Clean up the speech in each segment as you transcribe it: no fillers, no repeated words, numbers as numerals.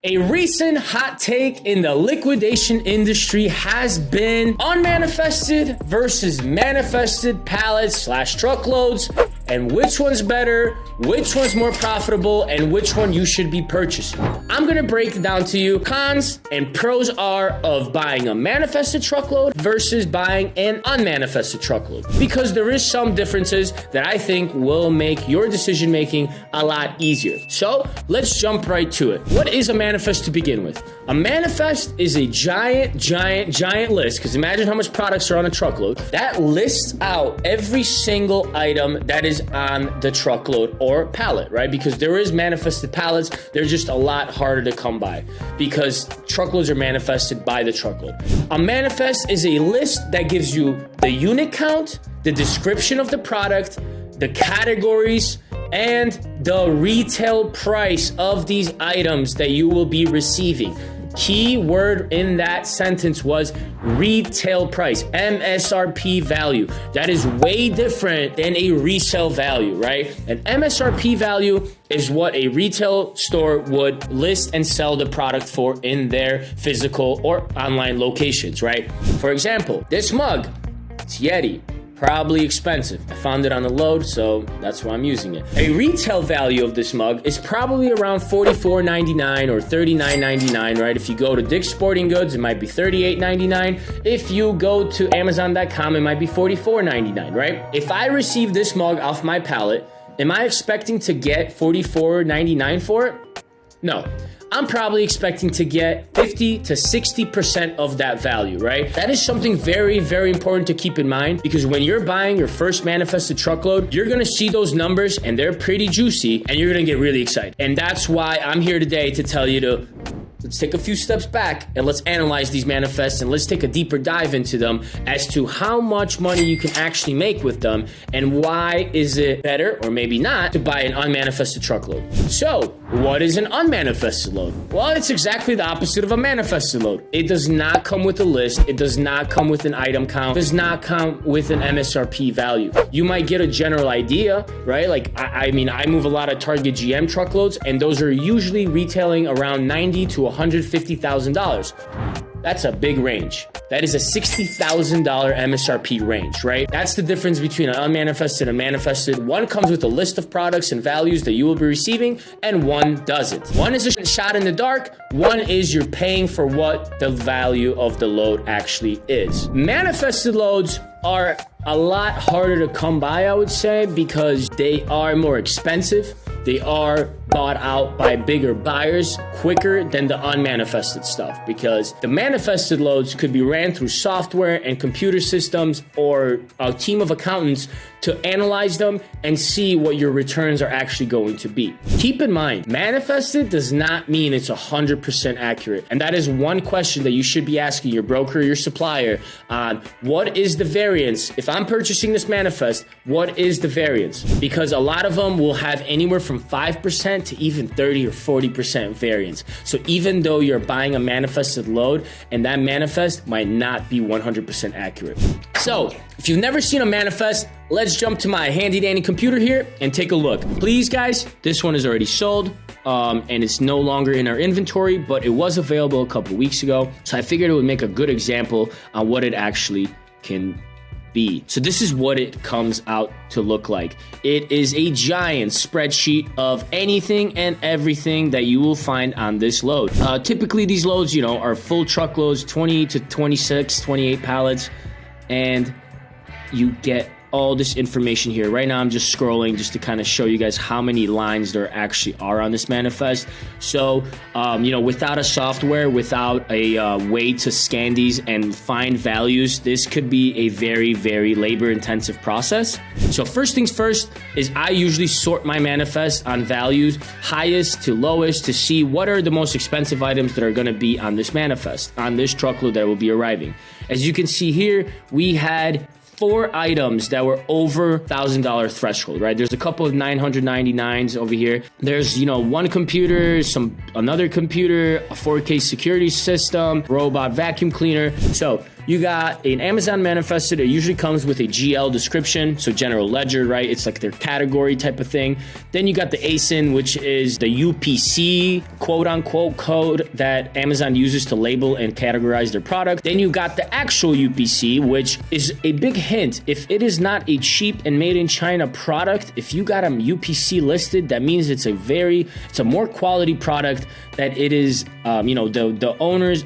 A recent hot take in the liquidation industry has been unmanifested versus manifested pallets / truckloads, and which one's better, which one's more profitable, and which one you should be purchasing. I'm gonna break it down to you. Cons and pros are of buying a manifested truckload versus buying an unmanifested truckload, because there is some differences that I think will make your decision making a lot easier. So let's jump right to it. What is a manifest to begin with? A manifest is a giant list, because imagine how much products are on a truckload. That lists out every single item that is on the truckload or pallet, right? Because there is manifested pallets, they're just a lot harder to come by because truckloads are manifested by the truckload. A manifest is a list that gives you the unit count, the description of the product, the categories, and the retail price of these items that you will be receiving. Key word in that sentence was retail price, MSRP value. That is way different than a resale value, right? An MSRP value is what a retail store would list and sell the product for in their physical or online locations, right? For example, this mug, it's Yeti. Probably expensive. I found it on the load, so that's why I'm using it. A retail value of this mug is probably around $44.99 or $39.99, right? If you go to Dick's Sporting Goods, it might be $38.99. If you go to Amazon.com, it might be $44.99, right? If I receive this mug off my pallet, am I expecting to get $44.99 for it? No. I'm probably expecting to get 50 to 60% of that value, right? That is something very, very important to keep in mind, because when you're buying your first manifested truckload, you're gonna see those numbers and they're pretty juicy and you're gonna get really excited. And that's why I'm here today to tell you to let's take a few steps back and let's analyze these manifests and let's take a deeper dive into them as to how much money you can actually make with them and why is it better or maybe not to buy an unmanifested truckload. So, what is an unmanifested load? Well, it's exactly the opposite of a manifested load. It does not come with a list. It does not come with an item count. It does not come with an MSRP value. You might get a general idea, right? Like, I move a lot of Target GM truckloads, and those are usually retailing around $90,000 to $150,000. That's a big range. That is a $60,000 MSRP range, right? That's the difference between an unmanifested and manifested. One comes with a list of products and values that you will be receiving, and one doesn't. One is a shot in the dark. One is you're paying for what the value of the load actually is. Manifested loads are a lot harder to come by, I would say, because they are more expensive. They are bought out by bigger buyers quicker than the unmanifested stuff, because the manifested loads could be ran through software and computer systems or a team of accountants to analyze them and see what your returns are actually going to be. Keep in mind, manifested does not mean it's 100% accurate. And that is one question that you should be asking your broker or your supplier on what is the variance. If I'm purchasing this manifest, what is the variance? Because a lot of them will have anywhere from 5% to even 30 or 40% variance. So even though you're buying a manifested load, and that manifest might not be 100% accurate. So if you've never seen a manifest, let's jump to my handy dandy computer here and take a look. Please guys, this one is already sold and it's no longer in our inventory, but it was available a couple weeks ago. So I figured it would make a good example on what it actually can be. So this is what it comes out to look like. It is a giant spreadsheet of anything and everything that you will find on this load. Typically these loads, are full truckloads, 20 to 26, 28 pallets, and you get all this information here. Right now I'm just scrolling just to kind of show you guys how many lines there actually are on this manifest. So without a software, without a way to scan these and find values, this could be a very, very labor intensive process. So first things first is I usually sort my manifest on values, highest to lowest, to see what are the most expensive items that are going to be on this manifest, on this truckload that will be arriving. As you can see here, we had 4 items that were over $1,000 threshold, right? There's a couple of 999s over here. There's, one computer, another computer, a 4K security system, robot vacuum cleaner. So You got an Amazon Manifested. It usually comes with a GL description, so general ledger, right? It's like their category type of thing. Then you got the ASIN, which is the UPC quote unquote code that Amazon uses to label and categorize their product. Then you got the actual UPC, which is a big hint. If it is not a cheap and made in China product, if you got a UPC listed, that means it's a more quality product, that it is, the owners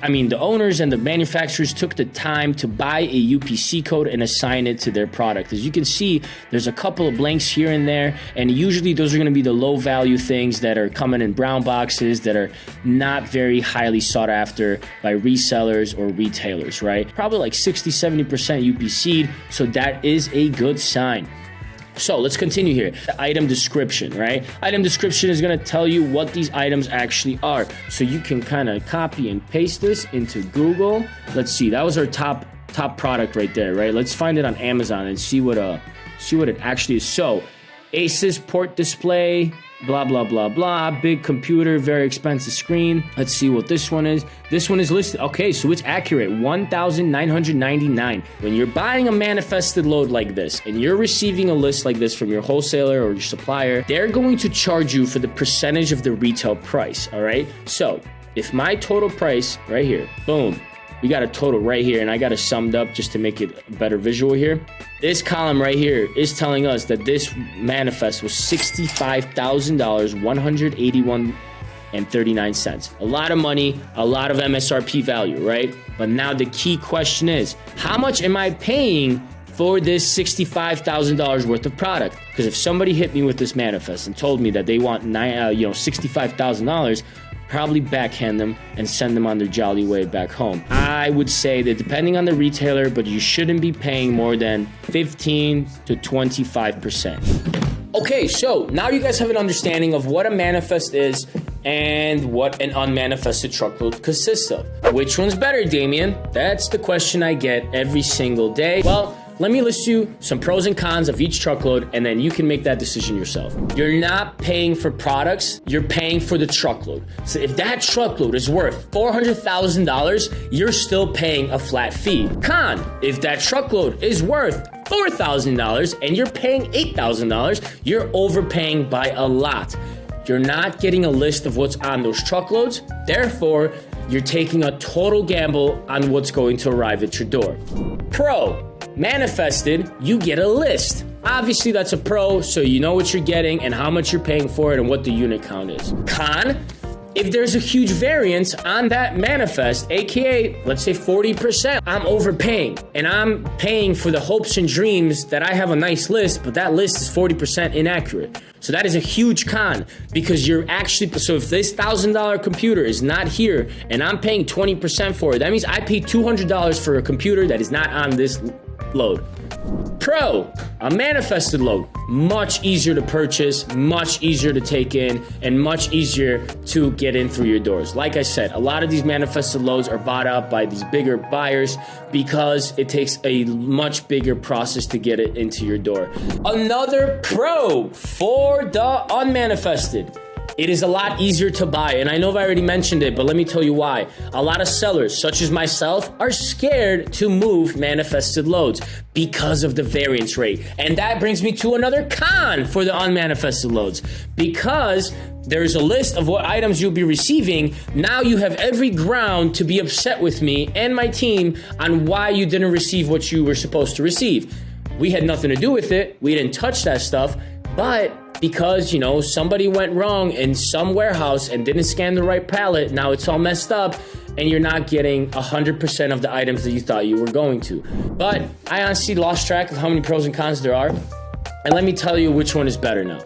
and the manufacturers took the time to buy a UPC code and assign it to their product. As you can see, there's a couple of blanks here and there, and usually those are going to be the low value things that are coming in brown boxes that are not very highly sought after by resellers or retailers, right? Probably like 60-70% UPC'd, so that is a good sign. So let's continue here. The item description, right? Item description is going to tell you what these items actually are. So you can kind of copy and paste this into Google. Let's see. That was our top product right there, right? Let's find it on Amazon and see what it actually is. So Asus port display, blah, blah, blah, blah. Big computer, very expensive screen. Let's see what this one is. This one is listed. Okay, so it's accurate. $1,999. When you're buying a manifested load like this and you're receiving a list like this from your wholesaler or your supplier, they're going to charge you for the percentage of the retail price, all right? So if my total price right here, boom, we got a total right here, and I got it summed up just to make it a better visual here. This column right here is telling us that this manifest was $65,000, $181.39. A lot of money, a lot of MSRP value, right? But now the key question is, how much am I paying for this $65,000 worth of product? Because if somebody hit me with this manifest and told me that they want $65,000, probably backhand them and send them on their jolly way back home. I would say that depending on the retailer, but you shouldn't be paying more than 15 to 25%. Okay, so now you guys have an understanding of what a manifest is and what an unmanifested truckload consists of. Which one's better, Damien? That's the question I get every single day. Well, let me list you some pros and cons of each truckload, and then you can make that decision yourself. You're not paying for products, you're paying for the truckload. So if that truckload is worth $400,000, you're still paying a flat fee. Con, if that truckload is worth $4,000 and you're paying $8,000, you're overpaying by a lot. You're not getting a list of what's on those truckloads, therefore, you're taking a total gamble on what's going to arrive at your door. Pro, manifested, you get a list. Obviously, that's a pro, so you know what you're getting and how much you're paying for it and what the unit count is. Con, if there's a huge variance on that manifest, aka, let's say 40%, I'm overpaying. And I'm paying for the hopes and dreams that I have a nice list, but that list is 40% inaccurate. So that is a huge con, because you're actually, so if this $1,000 computer is not here and I'm paying 20% for it, that means I paid $200 for a computer that is not on this load. Pro, a manifested load, much easier to purchase, much easier to take in, and much easier to get in through your doors. Like I said, a lot of these manifested loads are bought out by these bigger buyers because it takes a much bigger process to get it into your door. Another pro for the unmanifested. It is a lot easier to buy, and I know I already mentioned it, but let me tell you why. A lot of sellers, such as myself, are scared to move manifested loads because of the variance rate. And that brings me to another con for the unmanifested loads. Because there's a list of what items you'll be receiving, now you have every ground to be upset with me and my team on why you didn't receive what you were supposed to receive. We had nothing to do with it. We didn't touch that stuff, but because, somebody went wrong in some warehouse and didn't scan the right pallet, now it's all messed up and you're not getting 100% of the items that you thought you were going to. But I honestly lost track of how many pros and cons there are. And let me tell you which one is better now.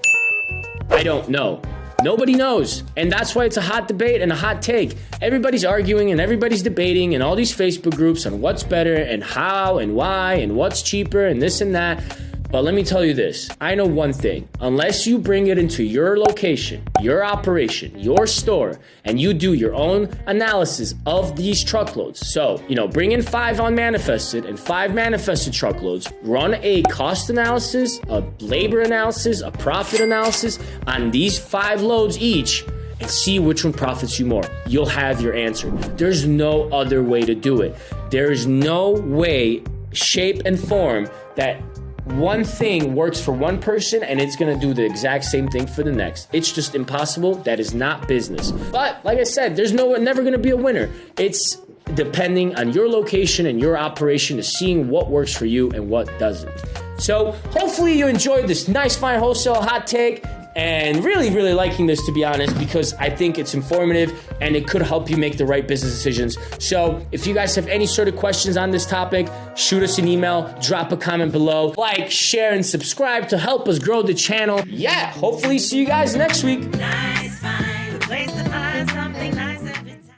I don't know. Nobody knows. And that's why it's a hot debate and a hot take. Everybody's arguing and everybody's debating in all these Facebook groups on what's better and how and why and what's cheaper and this and that. But let me tell you this, I know one thing, unless you bring it into your location, your operation, your store, and you do your own analysis of these truckloads. So, bring in 5 unmanifested and 5 manifested truckloads, run a cost analysis, a labor analysis, a profit analysis on these 5 loads each, and see which one profits you more. You'll have your answer. There's no other way to do it. There is no way, shape, and form that one thing works for one person and it's gonna do the exact same thing for the next. It's just impossible. That is not business. But like I said, there's never gonna be a winner. It's depending on your location and your operation to seeing what works for you and what doesn't. So hopefully you enjoyed this nice, fine wholesale hot take. And really, really liking this, to be honest, because I think it's informative and it could help you make the right business decisions. So if you guys have any sort of questions on this topic, shoot us an email, drop a comment below, like, share, and subscribe to help us grow the channel. Yeah, hopefully see you guys next week. Nice,